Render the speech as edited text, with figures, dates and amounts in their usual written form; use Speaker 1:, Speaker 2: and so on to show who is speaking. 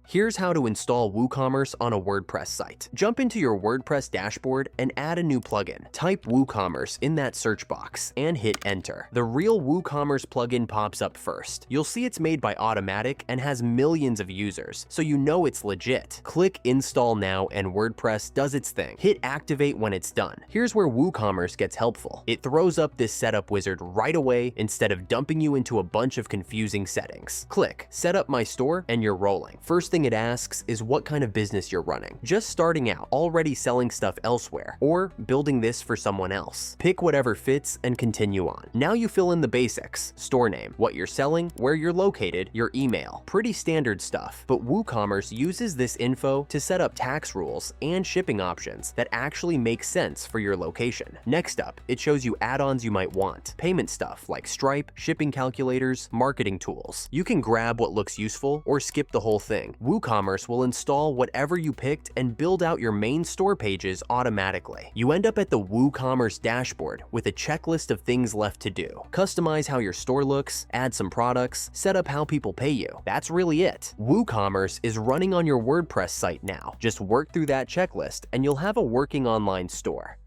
Speaker 1: Here's how to install WooCommerce on a WordPress site. Jump into your WordPress dashboard and add a new plugin. Type WooCommerce in that search box and hit enter. The real WooCommerce plugin pops up first. You'll see it's made by Automatic and has millions of users, so you know it's legit. Click install now and WordPress does its thing. Hit activate when it's done. Here's where WooCommerce gets helpful. It throws up this setup wizard right away instead of dumping you into a bunch of confusing settings. Click set up my store and you're rolling. First thing it asks is what kind of business you're running. Just starting out, already selling stuff elsewhere, or building this for someone else. Pick whatever fits and continue on. Now you fill in the basics: store name, what you're selling, where you're located, your email. Pretty standard stuff, but WooCommerce uses this info to set up tax rules and shipping options that actually make sense for your location. Next up, it shows you add-ons you might want. Payment stuff like Stripe, shipping calculators, marketing tools. You can grab what looks useful or skip the whole thing. WooCommerce will install whatever you picked and build out your main store pages automatically. You end up at the WooCommerce dashboard with a checklist of things left to do. Customize how your store looks, add some products, set up how people pay you. That's really it. WooCommerce is running on your WordPress site now. Just work through that checklist and you'll have a working online store.